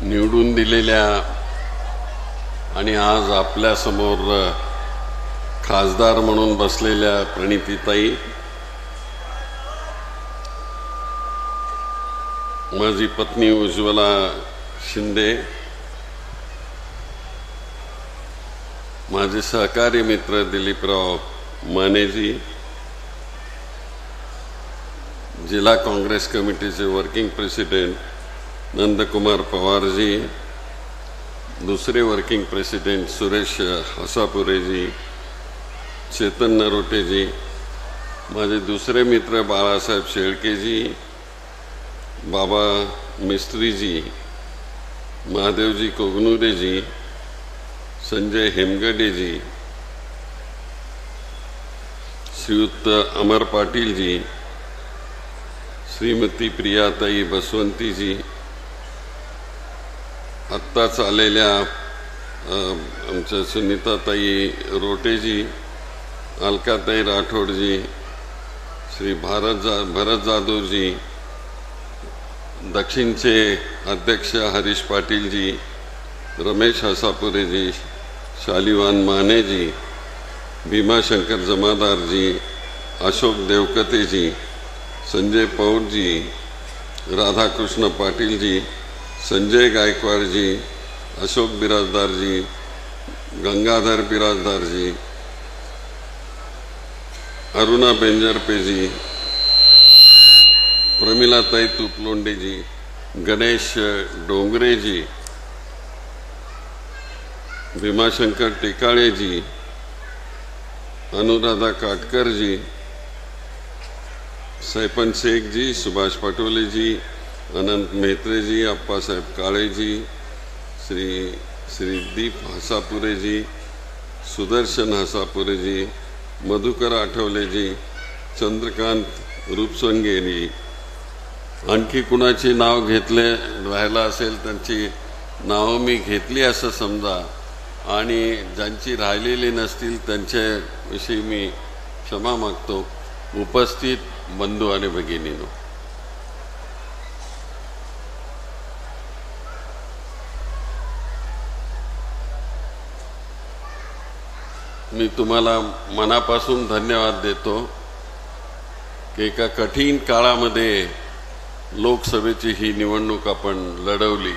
निवडून दिलेल्या आणि आज आपल्या समोर खासदार म्हणून बसलेल्या प्रणितीताई, माझी पत्नी उज्ज्वला शिंदे, माझे सहकारी मित्र दिलीपराव मानेजी, जिल्हा काँग्रेस कमिटीचे वर्किंग प्रेसिडेंट नंदकुमार पवारजी, दूसरे वर्किंग प्रेसिडेंट सुरेश हसापुरेजी, चेतन नरोटेजी, माझे दूसरे मित्र बाळासाहेब शेळकेजी, बाबा मिस्त्रीजी, महादेवजी कोगनुरेजी, संजय हेमगडेजी, श्रीयुत अमर पाटीलजी, श्रीमती प्रियाताई बसवंतीजी, आत्ताच आलेल्या आमच्या सुनीताताई रोटेजी, अलकाताई राठोडजी, श्री भरत जाधवजी, दक्षिणचे अध्यक्ष हरीश पाटीलजी, रमेश हसापुरेजी, शालिवान मानेजी, भीमाशंकर जमादारजी, अशोक देवकतेजी, संजय पौरजी, राधाकृष्ण पाटीलजी, संजय गायकवाडजी, अशोक बिराजदारजी, गंगाधर बिराजदारजी, अरुणा बेंजरपेजी, प्रमिलाताई तुपलोंडेजी, गणेश डोंगरेजी, भीमाशंकर टेकाळेजी, अनुराधा काटकरजी, सैपन शेखजी, सुभाष पटोलेजी, अनंत मेहत्रेजी, अप्पासाहेब काळेजी, श्री दीप हसापुरेजी, सुदर्शन हसापुरेजी, मधुकर आठवलेजी, चंद्रकांत रूपसंगेजी, आणखी कुणाची नाव घेतले राहिला असेल त्यांची नावं मी घेतली असं समजा, आणि ज्यांची राहिलेली नसतील त्यांच्याविषयी मी क्षमा मागतो. उपस्थित बंधू आणि भगिनींनो, मी तुम्हाला मनापासून धन्यवाद देतो की एका कठीण काळामध्ये लोकसभेची ही निवडणूक आपण लढवली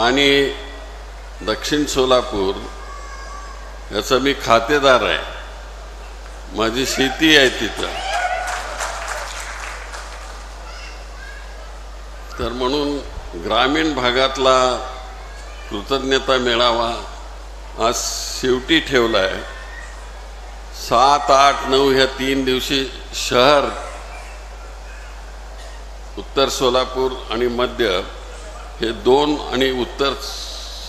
आणि दक्षिण सोलापूर याचा मी खातेदार आहे, माझी शेती आहे तिथं, तर म्हणून ग्रामीण भागातला कृतज्ञता मेळावा आज शेवटी ठेवला आहे. 7, 8, 9 ह्या 3 दिवशी शहर, उत्तर सोलापूर आणि मध्य हे 2 आणि उत्तर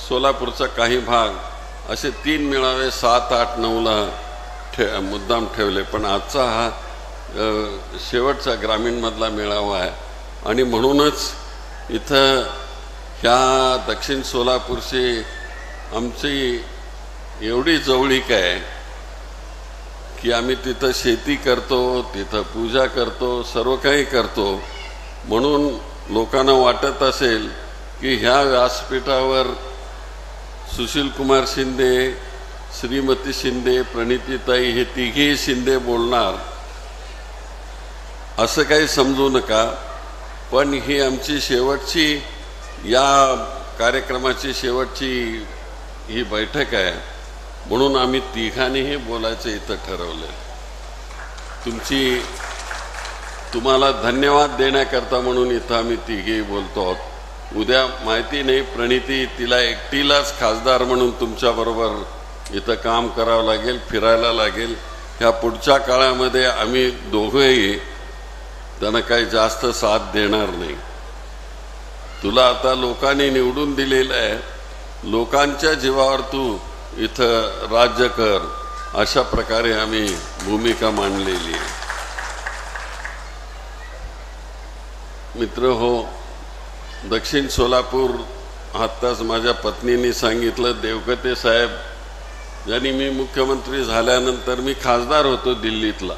सोलापूरचा काही भाग असे 3 मेळावे 7, 8, 9ला मुद्दाम ठेवले, पण आजचा हा शेवटचा ग्रामीणमधला मेळावा आहे आणि म्हणूनच इथं ह्या दक्षिण सोलापूरची आमची एवढी जवळीक आहे की आम्ही तिथं शेती करतो, तिथं पूजा करतो, सर्व काही करतो. म्हणून लोकांना वाटत असेल की ह्या व्यासपीठावर सुशील कुमार शिंदे, श्रीमती शिंदे, प्रणितीताई हे तिघेही शिंदे बोलणार असं काही समजू नका. पण ही आमची शेवटची, या कार्यक्रमाची शेवटची ही बैठक आहे, म्हणून आम्ही तिघांनीही बोलायचं इथं ठरवलं. तुम्हाला धन्यवाद देण्याकरता म्हणून इथं आम्ही तिघेही बोलतो आहोत. उद्या माहिती नाही, प्रणिती तिला एकटीलाच खासदार म्हणून तुमच्याबरोबर इथं काम करावं लागेल, फिरायला लागेल. ह्या पुढच्या काळामध्ये आम्ही दोघंही त्यांना काही जास्त साथ देणार नाही. तुला आता लोकांनी निवडून दिलेलं आहे, लोकांच्या जीवावर तू इथं राज्य कर, अशा प्रकारे आम्ही भूमिका मांडलेली आहे. मित्र हो, दक्षिण सोलापूर, आत्ताच माझ्या पत्नीने सांगितलं, देवकते साहेब ज्यांनी मी मुख्यमंत्री झाल्यानंतर मी खासदार होतो दिल्लीतला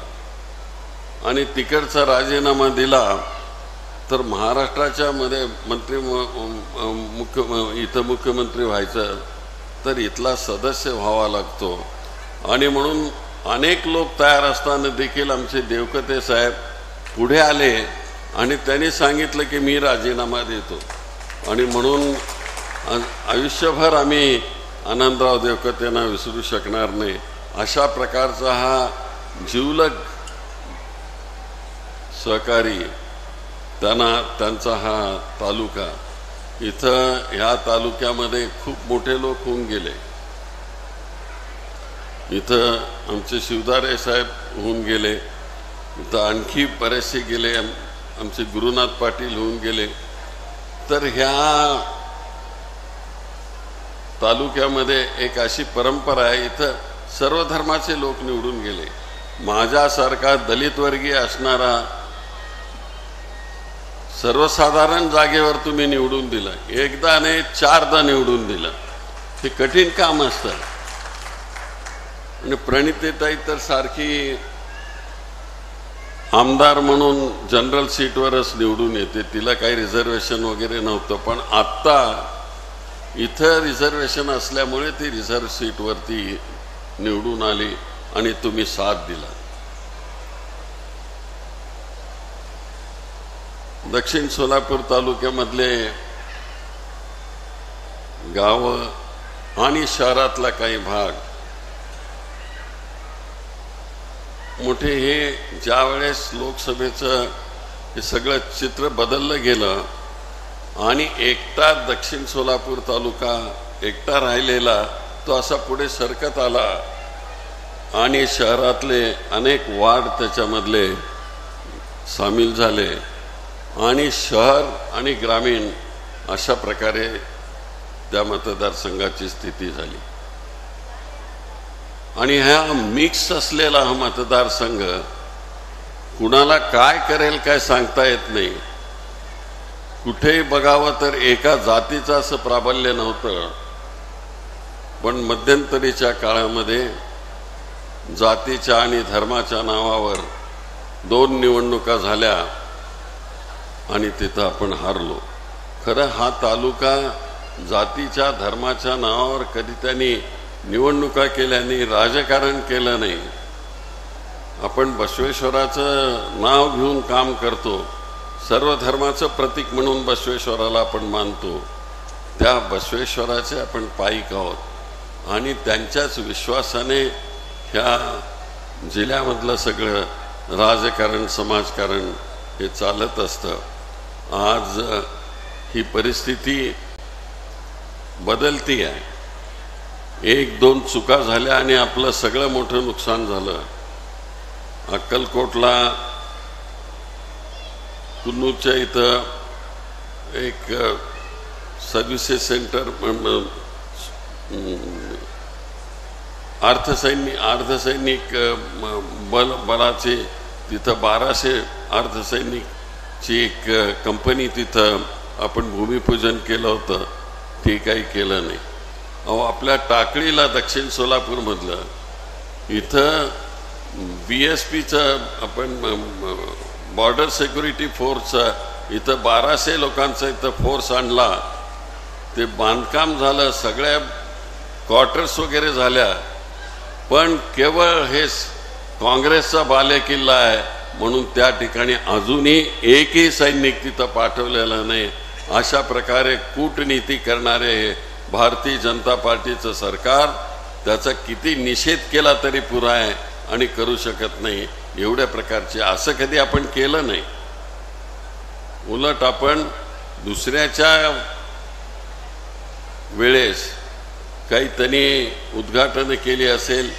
आणि तिकडचा राजीनामा दिला तर महाराष्ट्राच्या मध्ये इथं मुख्यमंत्री व्हायचं तर इथला सदस्य व्हावा लागतो। आणि म्हणून अनेक लोक तयार असताना देखील आमचे देवकते साहेब पुढे आले आणि त्यांनी सांगितलं की मी राजीनामा देतो। आणि म्हणून आयुष्यभर आम्ही आनंदराव देवकतेंना विसरू शकणार नाही। अशा प्रकारचा हा जिवलग सहकारी त्यांचा हा तालुका, इथं ह्या तालुक्यामध्ये खूप मोठे लोक होऊन गेले। इथं आमचे शिवदारे साहेब होऊन गेले, इथं आणखी बरेचसे गेले, आमचे गुरुनाथ पाटील होऊन गेले। तर ह्या तालुक्यामध्ये एक अशी परंपरा आहे, इथं सर्व धर्माचे लोक निवडून गेले। माझ्यासारखा दलित वर्गीय असणारा सर्वसाधारण जागेवर तुम्ही निवडून दिलं, एकदा नाही चारदा निवडून दिलं, हे कठीण काम असतं। आणि प्रणितीताई तर सारखी आमदार म्हणून जनरल सीटवरच निवडून येते, तिला काही रिझर्वेशन वगैरे नव्हतं। पण आत्ता इथं रिझर्वेशन असल्यामुळे ती रिझर्व सीटवरती निवडून आली आणि तुम्ही साथ दिला। दक्षिण सोलापूर तालुक्यामधले गावं आणि शहरातला काही भाग मोठे, हे ज्या वेळेस लोकसभेचं हे सगळं चित्र बदललं गेलं आणि एकटा दक्षिण सोलापूर तालुका एकटा राहिलेला तो असा पुढे सरकत आला आणि शहरातले अनेक वार्ड त्याच्यामधले सामील झाले आणि शहर आणि ग्रामीण अशा प्रकारे त्या मतदारसंघाची स्थिती झाली। आणि हा मिक्स असलेला हा मतदारसंघ कुणाला काय करेल काय सांगता येत नाही। कुठेही बघावं तर एका जातीचं असं प्राबल्य नव्हतं, पण मध्यंतरीच्या काळामध्ये जातीच्या आणि धर्माच्या नावावर 2 निवडणुका झाल्या आणि तिथं आपण हारलो। खरं हा तालुका जातीच्या धर्माच्या नावावर कधी त्यांनी निवडणुका केल्या नाही, राजकारण केलं नाही। आपण बसवेश्वराचं नाव घेऊन काम करतो, सर्व धर्माचं प्रतीक म्हणून बसवेश्वराला आपण मानतो, त्या बसवेश्वराचे आपण पाईक आहोत आणि त्यांच्याच विश्वासाने ह्या जिल्ह्यामधलं सगळं राजकारण समाजकारण हे चालत असतं। आज ही परिस्थिती बदलती आहे, 1-2 चुका झाल्या आणि आपलं सगळं मोठं नुकसान झालं। अक्कलकोटला कुन्नूरच्या इथं एक सर्व्हिसेस सेंटर अर्धसैनिक बलाचे तिथं 1200 अर्धसैनिकची एक कंपनी तिथं आपण भूमिपूजन केलं होतं, ते काही केलं नाही। अहो आपल्या टाकळीला दक्षिण सोलापूरमधलं इथं BSPचं आपण बॉर्डर सिक्युरिटी फोर्सचं इथं 1200 लोकांचा इथं फोर्स आणला, ते बांधकाम झालं, सगळ्या क्वार्टर्स वगैरे झाल्या, पण केवळ हे काँग्रेसचा बालेकिल्ला आहे म्हणून त्या ठिकाणी अजूनही एकही सैनिक तिथं पाठवलेला नाही। अशा प्रकारे कूटनीती करणारे हे भारतीय जनता पार्टीचं सरकार, त्याचा किती निषेध केला तरी पुरा आहे आणि करू शकत नाही। एवढ्या प्रकारचे असं कधी आपण केलं नाही। उलट आपण दुसऱ्याच्या वेळेस काही त्यांनी उद्घाटन केली असेल,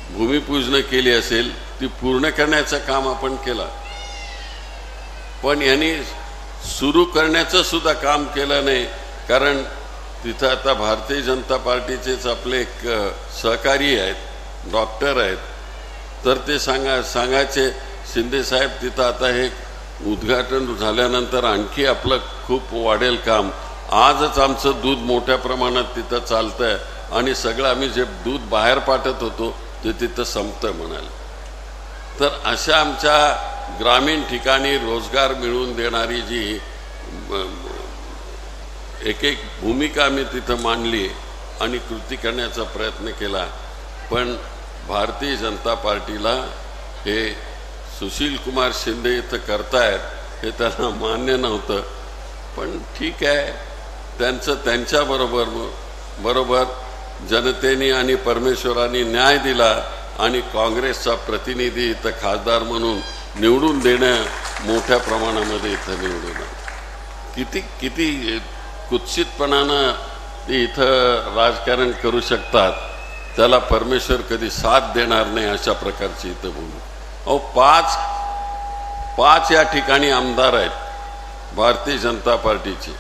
भूमिपूजन केली असेल, ती पूर्ण करण्याचं काम आपण केलं, पण यांनी सुरू करण्याचं सुद्धा काम केलं नाही। कारण तिथं आता भारतीय जनता पार्टीचेच आपले एक सहकारी आहेत, डॉक्टर आहेत, तर ते सांगायचे शिंदे साहेब तिथं आता हे उद्घाटन झाल्यानंतर आणखी आपलं खूप वाढेल काम, आजच आमचं दूध मोठ्या प्रमाणात तिथं चालतंय आणि सगळं आम्ही जे दूध बाहेर पाठवत होतो ते तिथं संपतं म्हणाले। तर अशा आमच्या ग्रामीण ठिकाणी रोजगार मिळवून देणारी जी एक एक भूमिका मी तिथं मांडली आणि कृती करण्याचा प्रयत्न केला, पण भारतीय जनता पार्टीला हे सुशील कुमार शिंदे इथं करतायत हे त्यांना मान्य नव्हतं. पण ठीक आहे, त्यांचं त्यांच्याबरोबर जनतेने आणि परमेश्वराने न्याय दिला आणि काँग्रेसचा प्रतिनिधी इथं खासदार म्हणून निवडून देणं मोठ्या प्रमाणामध्ये इथं निवडून किती कुत्सितपणानं ते इथं राजकारण करू शकतात, त्याला परमेश्वर कधी साथ देणार नाही अशा प्रकारची इथं भूमी. अहो पाच या ठिकाणी आमदार आहेत भारतीय जनता पार्टीचे,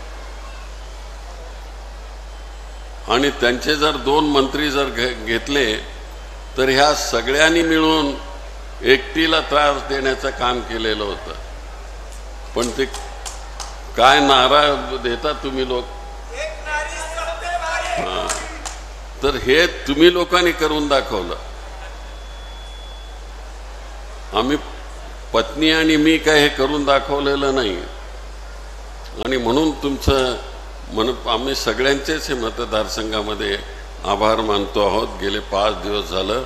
आणि त्यांचे जर 2 मंत्री जर घेतले तर ह्या सगळ्यांनी मिळून एकटीला त्रास देण्याचं काम केलेलं होतं. पण ते काय नारा देतात तुम्ही लोक, तर हे तुम्ही लोकांनी करून दाखवलं. आम्ही पत्नी आणि मी काय हे करून दाखवलेलं नाही. आणि म्हणून आम्ही सगळ्यांचेच हे मतदारसंघामध्ये आभार मानतो आहोत. गेले 5 दिवस झालं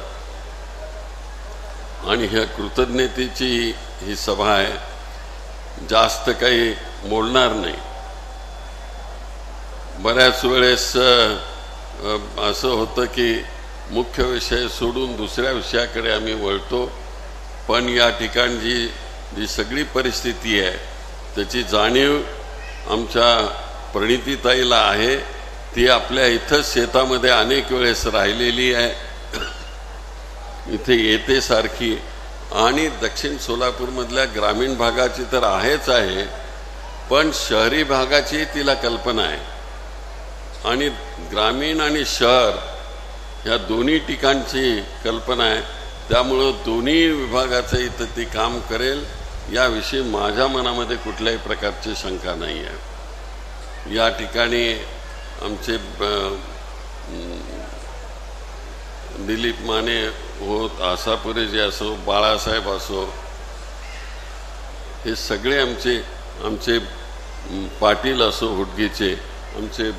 आणि ह्या कृतज्ञतेची ही सभा आहे, जास्त काही बोलणार नाही. बऱ्याच वेळेस असं होतं की मुख्य विषय सोडून दुसऱ्या विषयाकडे आम्ही वळतो, पण या ठिकाणची जी सगळी परिस्थिती आहे त्याची जाणीव आमच्या प्रणितीताईला आहे. ती आपल्या इथंच शेतामध्ये अनेक वेळेस राहिलेली आहे, इथे येते सारखी. आणि दक्षिण सोलापूरमधल्या ग्रामीण भागाची तर आहेच आहे, पण शहरी भागाची तिला कल्पना आहे. आणि ग्रामीण आणि शहर ह्या दोन्ही ठिकाणची कल्पना आहे. त्यामुळं दोन्ही विभागाचं इथं ती काम करेल याविषयी माझ्या मनामध्ये कुठल्याही प्रकारची शंका नाही आहे. या ठिकाणी आमचे दिलीप माने होत, आसापुरे जे असो, बाळासाहेब असो, हे सगळे आमचे पाटील असो हुडगीचे, आमचे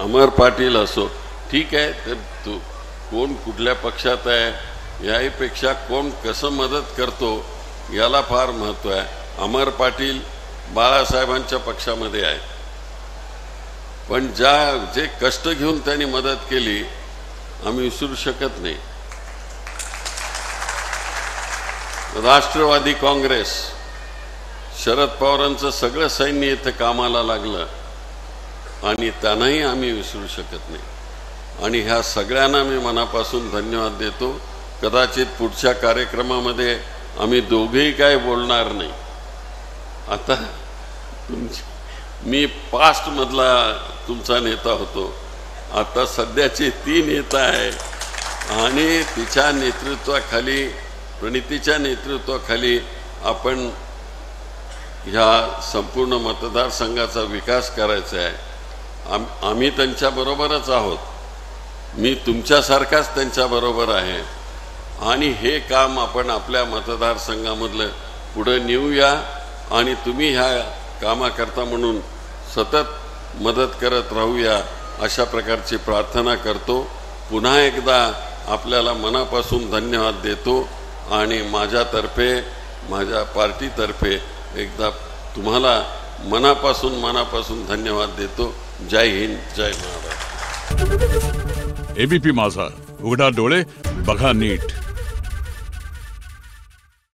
अमर पाटील असो, ठीक आहे. तर कोण कुठल्या पक्षात आहे याहीपेक्षा कोण कसं मदत करतो याला फार महत्त्व आहे. अमर पाटील बाळासाहेबांच्या पक्षामध्ये आहे, पण जे कष्ट घेऊन त्यांनी मदत केली आम्ही विसरू शकत नाही. राष्ट्रवादी काँग्रेस, शरद पवारांचं सगळं सैन्य इथं कामाला लागलं आणि त्यांनाही आम्ही विसरू शकत नाही. आणि ह्या सगळ्यांना मी मनापासून धन्यवाद देतो. कदाचित पुढच्या कार्यक्रमामध्ये आम्ही दोघेही काय बोलणार नाही. आता मी पास्टमधला तुमचा नेता होतो, आता सध्याची ती नेता आहे आणि तिच्या नेतृत्वाखाली, प्रणितीच्या नेतृत्वाखाली आपण ह्या संपूर्ण मतदारसंघाचा विकास करायचा आहे. आम्ही त्यांच्याबरोबरच आहोत, मी तुमच्यासारखाच त्यांच्याबरोबर आहे. आणि हे काम आपण आपल्या मतदारसंघामधलं पुढे नेऊया आणि तुम्ही ह्या कामाकरता म्हणून सतत मदत करत राहूया अशा प्रकारची प्रार्थना करतो. पुन्हा एकदा आपल्याला मनापासून धन्यवाद देतो आणि माझ्यातर्फे, माझ्या पार्टीतर्फे एकदा तुम्हाला मनापासून धन्यवाद देतो. जय हिंद, जय महाराष्ट्र. एबीपी माझा, उघडा डोळे बघा नीट.